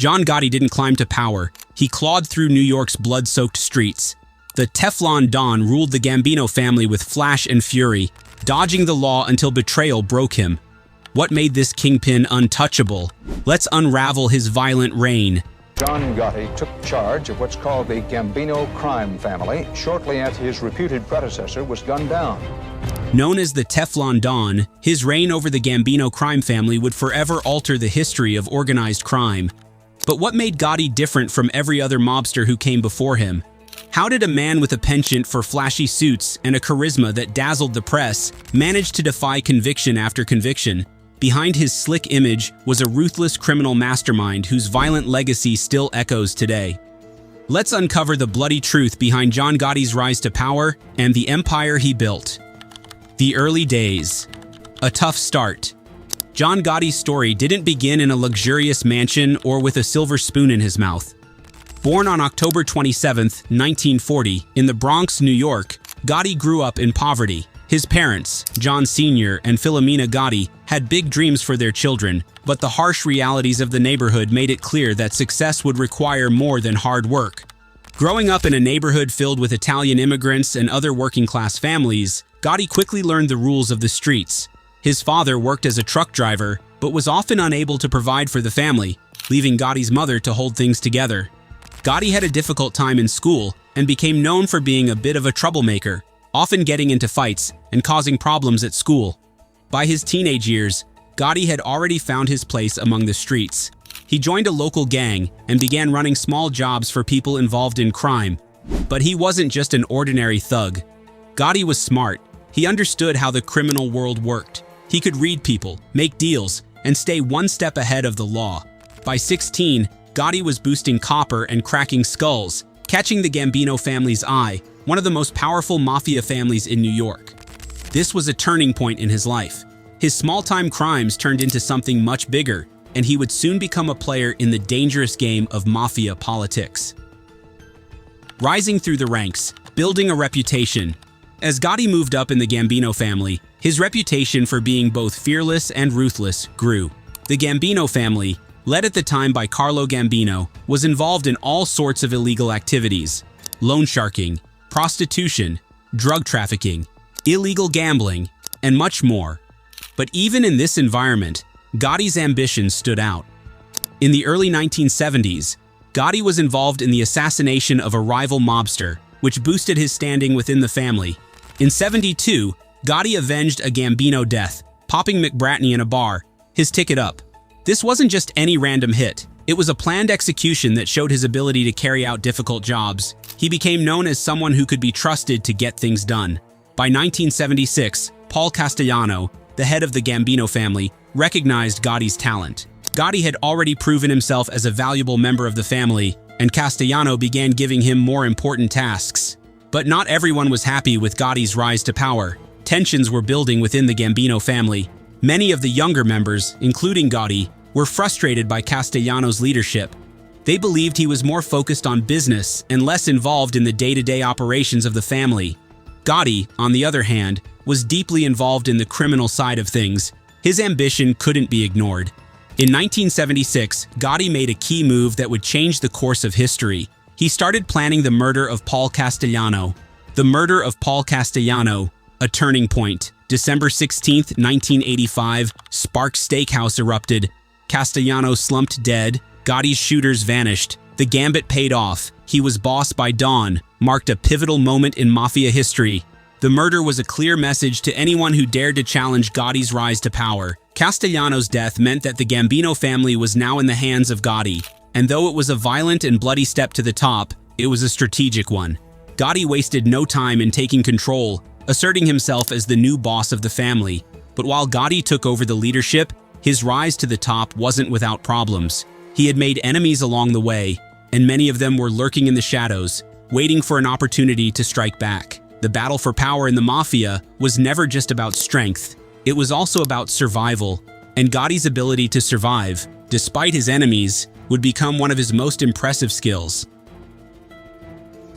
John Gotti didn't climb to power. He clawed through New York's blood-soaked streets. The Teflon Don ruled the Gambino family with flash and fury, dodging the law until betrayal broke him. What made this kingpin untouchable? Let's unravel his violent reign. John Gotti took charge of what's called the Gambino crime family shortly after his reputed predecessor was gunned down. Known as the Teflon Don, his reign over the Gambino crime family would forever alter the history of organized crime. But what made Gotti different from every other mobster who came before him? How did a man with a penchant for flashy suits and a charisma that dazzled the press manage to defy conviction after conviction? Behind his slick image was a ruthless criminal mastermind whose violent legacy still echoes today. Let's uncover the bloody truth behind John Gotti's rise to power and the empire he built. The early days. A tough start. John Gotti's story didn't begin in a luxurious mansion or with a silver spoon in his mouth. Born on October 27, 1940, in the Bronx, New York, Gotti grew up in poverty. His parents, John Sr. and Philomena Gotti, had big dreams for their children, but the harsh realities of the neighborhood made it clear that success would require more than hard work. Growing up in a neighborhood filled with Italian immigrants and other working-class families, Gotti quickly learned the rules of the streets. His father worked as a truck driver, but was often unable to provide for the family, leaving Gotti's mother to hold things together. Gotti had a difficult time in school and became known for being a bit of a troublemaker, often getting into fights and causing problems at school. By his teenage years, Gotti had already found his place among the streets. He joined a local gang and began running small jobs for people involved in crime. But he wasn't just an ordinary thug. Gotti was smart. He understood how the criminal world worked. He could read people, make deals, and stay one step ahead of the law. By 16, Gotti was boosting copper and cracking skulls, catching the Gambino family's eye, one of the most powerful mafia families in New York. This was a turning point in his life. His small-time crimes turned into something much bigger, and he would soon become a player in the dangerous game of mafia politics. Rising through the ranks, building a reputation. As Gotti moved up in the Gambino family, his reputation for being both fearless and ruthless grew. The Gambino family, led at the time by Carlo Gambino, was involved in all sorts of illegal activities: loan sharking, prostitution, drug trafficking, illegal gambling, and much more. But even in this environment, Gotti's ambitions stood out. In the early 1970s, Gotti was involved in the assassination of a rival mobster, which boosted his standing within the family. In '72, Gotti avenged a Gambino death, popping McBratney in a bar, his ticket up. This wasn't just any random hit. It was a planned execution that showed his ability to carry out difficult jobs. He became known as someone who could be trusted to get things done. By 1976, Paul Castellano, the head of the Gambino family, recognized Gotti's talent. Gotti had already proven himself as a valuable member of the family, and Castellano began giving him more important tasks. But not everyone was happy with Gotti's rise to power. Tensions were building within the Gambino family. Many of the younger members, including Gotti, were frustrated by Castellano's leadership. They believed he was more focused on business and less involved in the day-to-day operations of the family. Gotti, on the other hand, was deeply involved in the criminal side of things. His ambition couldn't be ignored. In 1976, Gotti made a key move that would change the course of history. He started planning the murder of Paul Castellano. The murder of Paul Castellano, a turning point. December 16, 1985, Sparks Steakhouse erupted. Castellano slumped dead. Gotti's shooters vanished. The gambit paid off. He was bossed by Don, marked a pivotal moment in mafia history. The murder was a clear message to anyone who dared to challenge Gotti's rise to power. Castellano's death meant that the Gambino family was now in the hands of Gotti. And though it was a violent and bloody step to the top, it was a strategic one. Gotti wasted no time in taking control, asserting himself as the new boss of the family. But while Gotti took over the leadership, his rise to the top wasn't without problems. He had made enemies along the way, and many of them were lurking in the shadows, waiting for an opportunity to strike back. The battle for power in the mafia was never just about strength. It was also about survival, and Gotti's ability to survive, despite his enemies, would become one of his most impressive skills.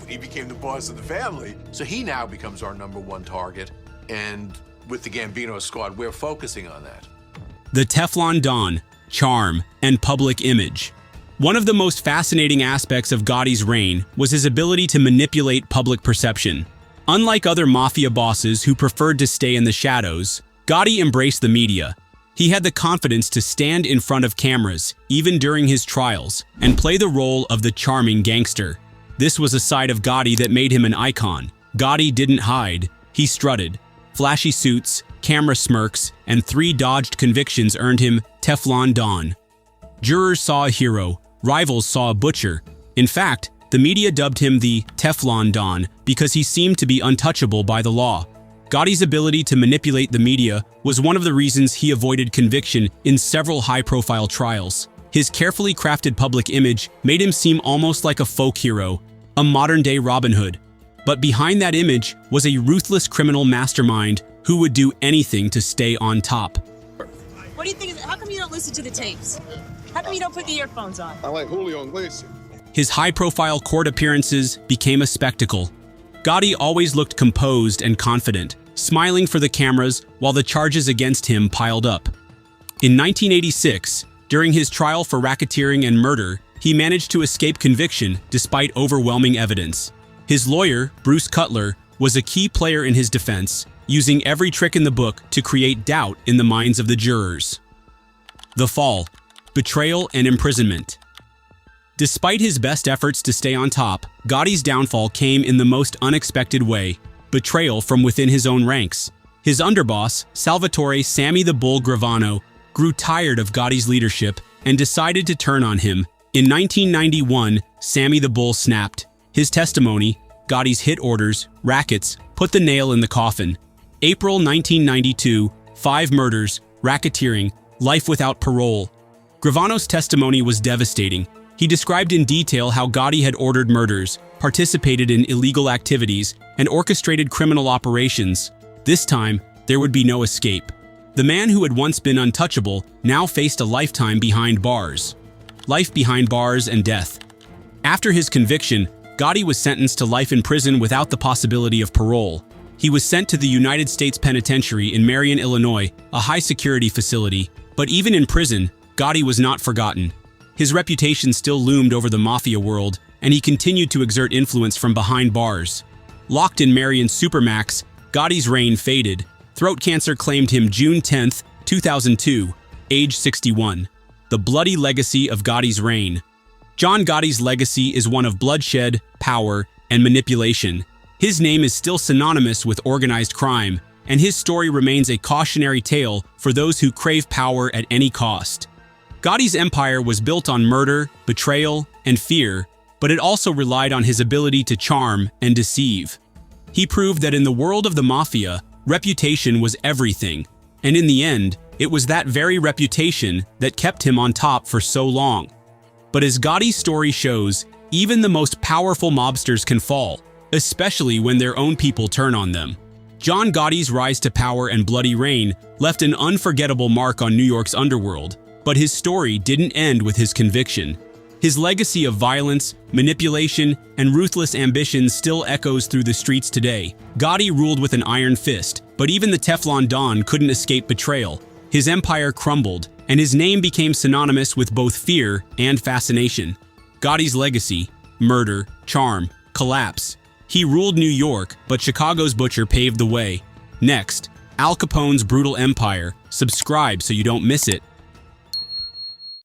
He became the boss of the family, so he now becomes our #1 target, and with the Gambino squad, we're focusing on that. The Teflon Don, charm, and public image. One of the most fascinating aspects of Gotti's reign was his ability to manipulate public perception. Unlike other mafia bosses who preferred to stay in the shadows, Gotti embraced the media. He had the confidence to stand in front of cameras, even during his trials, and play the role of the charming gangster. This was a side of Gotti that made him an icon. Gotti didn't hide, he strutted. Flashy suits, camera smirks, and 3 dodged convictions earned him Teflon Don. Jurors saw a hero, rivals saw a butcher. In fact, the media dubbed him the Teflon Don because he seemed to be untouchable by the law. Gotti's ability to manipulate the media was one of the reasons he avoided conviction in several high-profile trials. His carefully crafted public image made him seem almost like a folk hero, a modern-day Robin Hood. But behind that image was a ruthless criminal mastermind who would do anything to stay on top. What do you think? How come you don't listen to the tapes? How come you don't put the earphones on? I like Julio Iglesias. His high-profile court appearances became a spectacle. Gotti always looked composed and confident, smiling for the cameras while the charges against him piled up. In 1986, during his trial for racketeering and murder, he managed to escape conviction despite overwhelming evidence. His lawyer, Bruce Cutler, was a key player in his defense, using every trick in the book to create doubt in the minds of the jurors. The fall, betrayal, and imprisonment. Despite his best efforts to stay on top, Gotti's downfall came in the most unexpected way: betrayal from within his own ranks. His underboss, Salvatore "Sammy the Bull" Gravano, grew tired of Gotti's leadership and decided to turn on him. In 1991, Sammy the Bull snapped. His testimony, Gotti's hit orders, rackets, put the nail in the coffin. April 1992, 5 murders, racketeering, life without parole. Gravano's testimony was devastating. He described in detail how Gotti had ordered murders, participated in illegal activities, and orchestrated criminal operations. This time, there would be no escape. The man who had once been untouchable now faced a lifetime behind bars. Life behind bars and death. After his conviction, Gotti was sentenced to life in prison without the possibility of parole. He was sent to the United States Penitentiary in Marion, Illinois, a high-security facility. But even in prison, Gotti was not forgotten. His reputation still loomed over the mafia world, and he continued to exert influence from behind bars. Locked in Marion's Supermax, Gotti's reign faded. Throat cancer claimed him June 10, 2002, age 61. The bloody legacy of Gotti's reign. John Gotti's legacy is one of bloodshed, power, and manipulation. His name is still synonymous with organized crime, and his story remains a cautionary tale for those who crave power at any cost. Gotti's empire was built on murder, betrayal, and fear, but it also relied on his ability to charm and deceive. He proved that in the world of the mafia, reputation was everything, and in the end, it was that very reputation that kept him on top for so long. But as Gotti's story shows, even the most powerful mobsters can fall, especially when their own people turn on them. John Gotti's rise to power and bloody reign left an unforgettable mark on New York's underworld, but his story didn't end with his conviction. His legacy of violence, manipulation, and ruthless ambition still echoes through the streets today. Gotti ruled with an iron fist, but even the Teflon Don couldn't escape betrayal. His empire crumbled, and his name became synonymous with both fear and fascination. Gotti's legacy: murder, charm, collapse. He ruled New York, but Chicago's butcher paved the way. Next, Al Capone's brutal empire. Subscribe so you don't miss it.